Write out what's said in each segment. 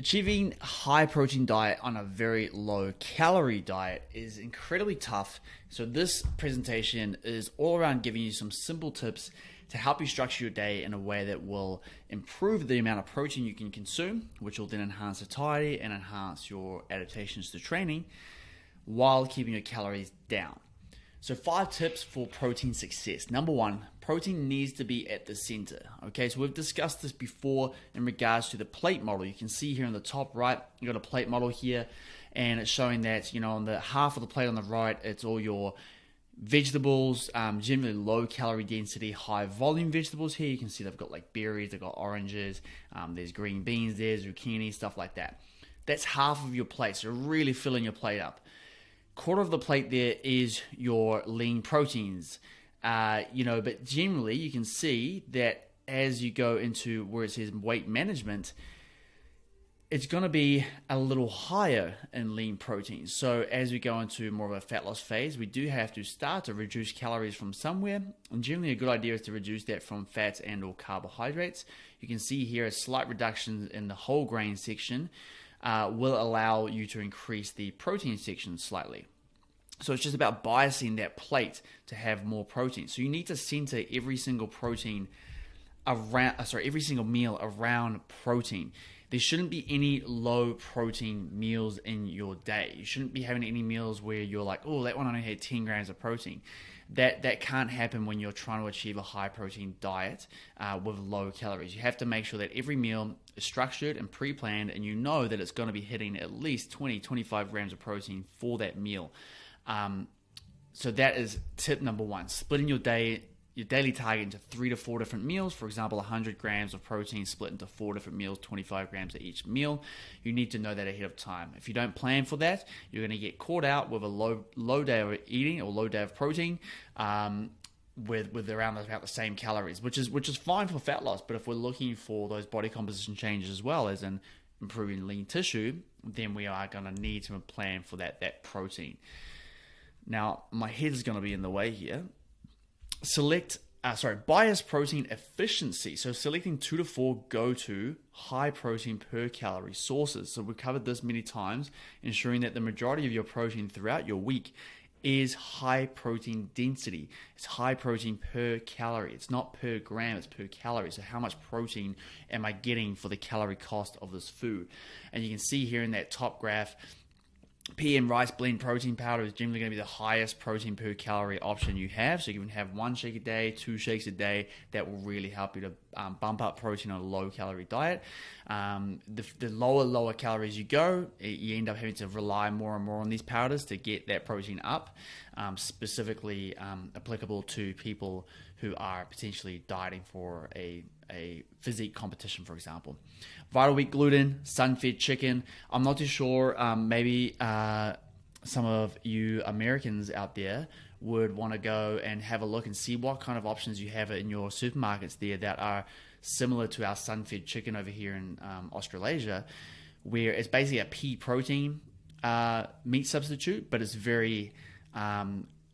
Achieving a high protein diet on a very low calorie diet is incredibly tough. So this presentation is all around giving you some simple tips to help you structure your day in a way that will improve the amount of protein you can consume, which will then enhance satiety and enhance your adaptations to training while keeping your calories down. So 5 tips for protein success. Number 1, protein needs to be at the center. Okay, so we've discussed this before in regards to the plate model. You can see here on the top right, you've got a plate model here, and it's showing that, on the half of the plate on the right, it's all your vegetables, generally low calorie density, high volume vegetables here. You can see they've got like berries, they've got oranges, there's green beans there, zucchini, stuff like that. That's half of your plate, so really filling your plate up. Quarter of the plate there is your lean proteins, but generally you can see that as you go into where it says weight management, it's going to be a little higher in lean proteins. So as we go into more of a fat loss phase, we do have to start to reduce calories from somewhere. And generally a good idea is to reduce that from fats and or carbohydrates. You can see here a slight reduction in the whole grain section will allow you to increase the protein section slightly. So it's just about biasing that plate to have more protein. So you need to center every single every single meal around protein. There shouldn't be any low protein meals in your day. You shouldn't be having any meals where you're like, oh, that one only had 10 grams of protein. That can't happen when you're trying to achieve a high protein diet with low calories. You have to make sure that every meal is structured and pre-planned, and you know that it's going to be hitting at least 20-25 grams of protein for that meal. So that is tip number 1, splitting your daily target into 3 to 4 different meals. For example, 100 grams of protein split into 4 different meals, 25 grams at each meal. You need to know that ahead of time. If you don't plan for that, you're going to get caught out with a low day of eating or low day of protein, with around about the same calories, which is fine for fat loss. But if we're looking for those body composition changes as well as in improving lean tissue, then we are going to need to plan for that protein. Now, my head is going to be in the way here. Bias protein efficiency. So selecting 2 to 4 go-to high protein per calorie sources. So we've covered this many times, ensuring that the majority of your protein throughout your week is high protein density. It's high protein per calorie. It's not per gram, it's per calorie. So how much protein am I getting for the calorie cost of this food? And you can see here in that top graph, pea and rice blend protein powder is generally going to be the highest protein per calorie option you have. So you can have 1 shake a day, 2 shakes a day. That will really help you to bump up protein on a low calorie diet. The lower calories you go, you end up having to rely more and more on these powders to get that protein up, specifically applicable to people who are potentially dieting for a physique competition, for example. Vital wheat gluten, sun-fed chicken. I'm not too sure, maybe some of you Americans out there would want to go and have a look and see what kind of options you have in your supermarkets there that are similar to our sun-fed chicken over here in Australasia, where it's basically a pea protein meat substitute, but it's very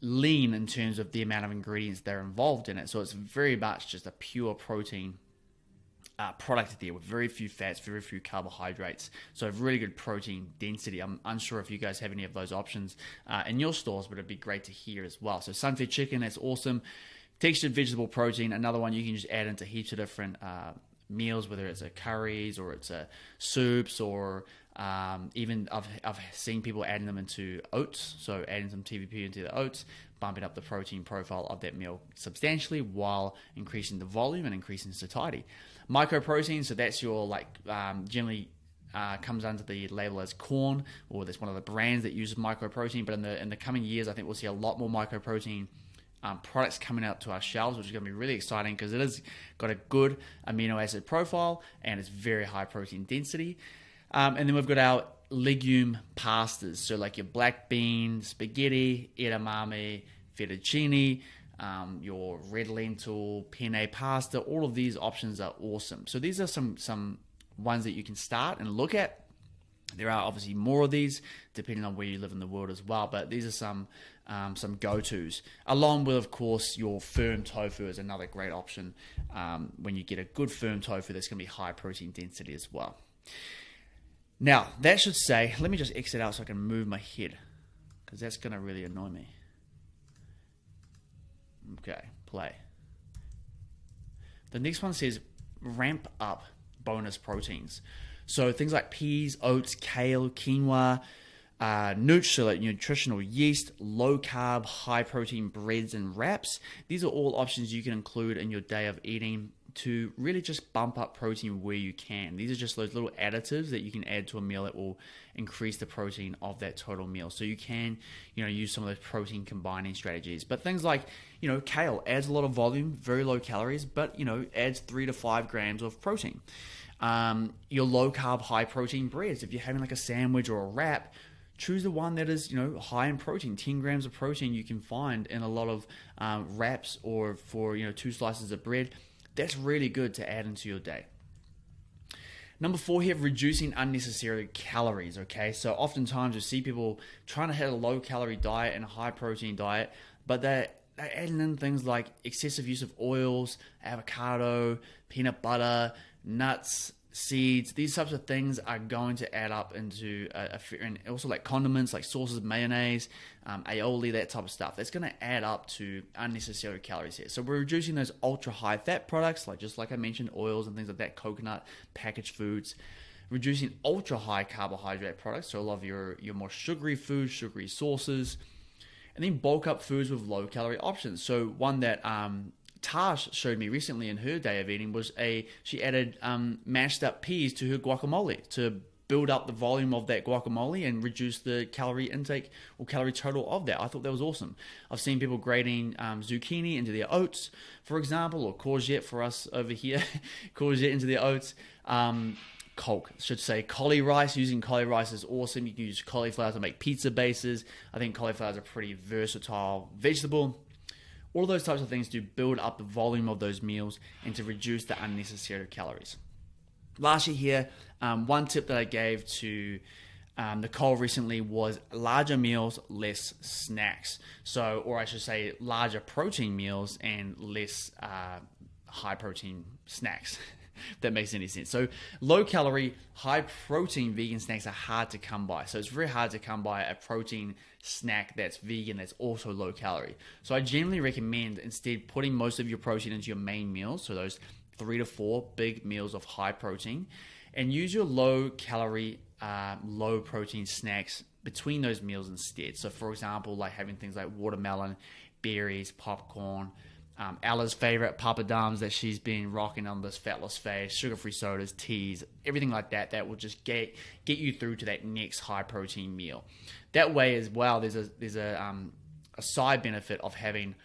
lean in terms of the amount of ingredients that are involved in it. So it's very much just a pure protein product there with very few fats, very few carbohydrates. So really good protein density. I'm unsure if you guys have any of those options in your stores, but it'd be great to hear as well. So sun-fed chicken, that's awesome. Textured vegetable protein, another one you can just add into heaps of different meals, whether it's a curries or it's a soups, or even I've seen people adding them into oats. So adding some TVP into the oats, bumping up the protein profile of that meal substantially while increasing the volume and increasing satiety. Microprotein, so that's your generally comes under the label as corn, or that's one of the brands that uses microprotein. But in the coming years, I think we'll see a lot more microprotein products coming out to our shelves, which is going to be really exciting because it has got a good amino acid profile and it's very high protein density. And then we've got our legume pastas, so like your black bean spaghetti, edamame, fettuccine, your red lentil, penne pasta. All of these options are awesome. So these are some ones that you can start and look at. There are obviously more of these depending on where you live in the world as well, but these are some go-tos, along with, of course, your firm tofu is another great option when you get a good firm tofu that's going to be high protein density as well. Now, that should say, let me just exit out so I can move my head, because that's going to really annoy me. Okay, play. The next one says ramp up bonus proteins. So things like peas, oats, kale, quinoa, so like nutritional yeast, low carb, high protein breads and wraps. These are all options you can include in your day of eating to really just bump up protein where you can. These are just those little additives that you can add to a meal that will increase the protein of that total meal. So you can, use some of those protein combining strategies. But things like, kale adds a lot of volume, very low calories, but, adds 3 to 5 grams of protein. Your low carb, high protein breads, if you're having like a sandwich or a wrap, choose the one that is, high in protein. 10 grams of protein you can find in a lot of wraps, or for, 2 slices of bread. That's really good to add into your day. Number 4 here, reducing unnecessary calories, okay? So oftentimes you see people trying to have a low calorie diet and a high protein diet, but they're adding in things like excessive use of oils, avocado, peanut butter, nuts, seeds. These types of things are going to add up into and also like condiments, like sauces, mayonnaise, aioli, that type of stuff. That's going to add up to unnecessary calories here. So we're reducing those ultra high fat products, like I mentioned, oils and things like that, coconut, packaged foods. Reducing ultra high carbohydrate products, so a lot of your more sugary foods, sugary sauces, and then bulk up foods with low calorie options. So one that Tash showed me recently in her day of eating was she added mashed up peas to her guacamole to build up the volume of that guacamole and reduce the calorie intake or calorie total of that. I thought that was awesome. I've seen people grating zucchini into their oats, for example, or courgette for us over here, courgette into their oats. Cauli rice. Using cauli rice is awesome. You can use cauliflower to make pizza bases. I think cauliflower is a pretty versatile vegetable. All of those types of things to build up the volume of those meals and to reduce the unnecessary calories. Lastly here, one tip that I gave to Nicole recently was larger meals, less snacks. So, or I should say larger protein meals and less high protein snacks. If that makes any sense. So low calorie, high protein vegan snacks are hard to come by. So it's very hard to come by a protein snack that's vegan, that's also low calorie. So I generally recommend instead putting most of your protein into your main meals. So those 3 to 4 big meals of high protein, and use your low calorie, low protein snacks between those meals instead. So for example, like having things like watermelon, berries, popcorn, Ella's favorite papadums that she's been rocking on this fatless phase, sugar-free sodas, teas, everything like that, that will just get you through to that next high protein meal. That way as well, there's a side benefit of having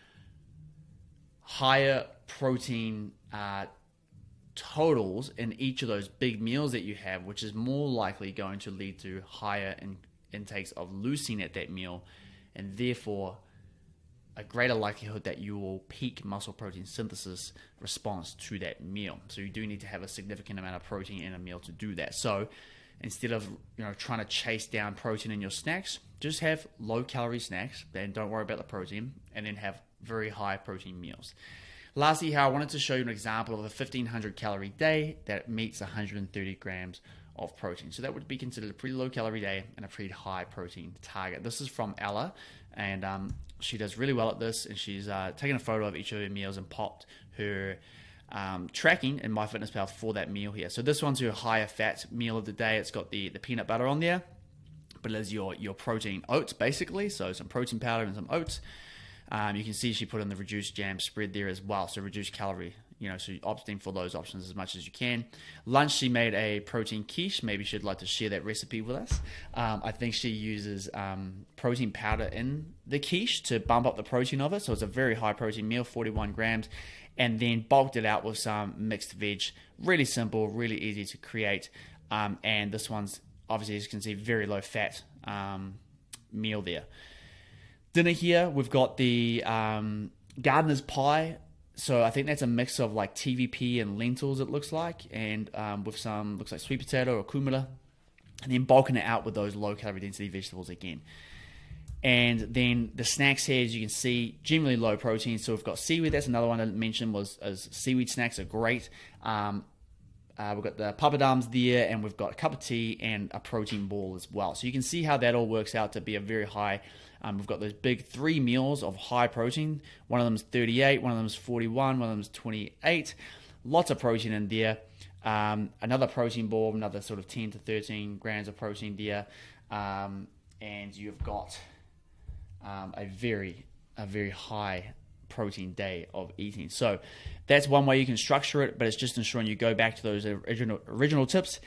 higher protein totals in each of those big meals that you have, which is more likely going to lead to higher intakes of leucine at that meal, and therefore a greater likelihood that you will peak muscle protein synthesis response to that meal. So you do need to have a significant amount of protein in a meal to do that. So instead of trying to chase down protein in your snacks, just have low calorie snacks, then don't worry about the protein, and then have very high protein meals. Lastly, here I wanted to show you an example of a 1500 calorie day that meets 130 grams of protein. So that would be considered a pretty low calorie day and a pretty high protein target. This is from Ella, and she does really well at this, and she's taken a photo of each of her meals and popped her tracking in MyFitnessPal for that meal here. So this one's her higher fat meal of the day. It's got the peanut butter on there, but it is your protein oats basically. So some protein powder and some oats. You can see she put in the reduced jam spread there as well. So reduced calorie, so you're opting for those options as much as you can. Lunch, she made a protein quiche. Maybe she'd like to share that recipe with us. I think she uses protein powder in the quiche to bump up the protein of it. So it's a very high protein meal, 41 grams, and then bulked it out with some mixed veg. Really simple, really easy to create. And this one's obviously, as you can see, very low fat meal there. Dinner here, we've got the gardener's pie. So I think that's a mix of like TVP and lentils, it looks like, and with some, looks like sweet potato or kumara, and then bulking it out with those low calorie density vegetables again. And then the snacks here, as you can see, generally low protein. So we've got seaweed. That's another one I mentioned, as seaweed snacks are great. we've got the papadums there, and we've got a cup of tea and a protein ball as well. So you can see how that all works out to be a very high. We've got those big 3 meals of high protein. One of them is 38, one of them is 41, one of them is 28. Lots of protein in there. Another protein ball, another sort of 10 to 13 grams of protein there. And you've got a very high protein day of eating. So that's one way you can structure it, but it's just ensuring you go back to those original tips.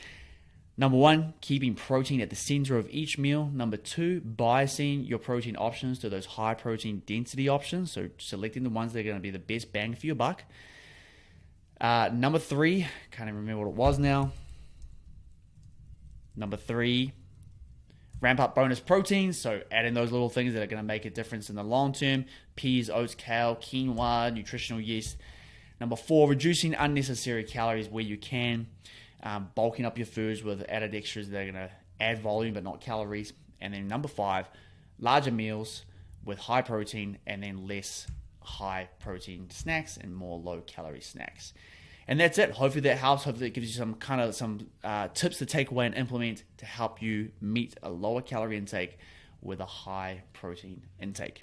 Number 1, keeping protein at the center of each meal. Number 2, biasing your protein options to those high protein density options. So selecting the ones that are going to be the best bang for your buck. Number 3, can't even remember what it was now. Number 3, ramp up bonus proteins. So add in those little things that are going to make a difference in the long term. Peas, oats, kale, quinoa, nutritional yeast. Number 4, reducing unnecessary calories where you can. Bulking up your foods with added extras that are going to add volume but not calories. And then number 5, larger meals with high protein and then less high protein snacks and more low calorie snacks. And that's it. Hopefully that helps. Hopefully it gives you some tips to take away and implement to help you meet a lower calorie intake with a high protein intake.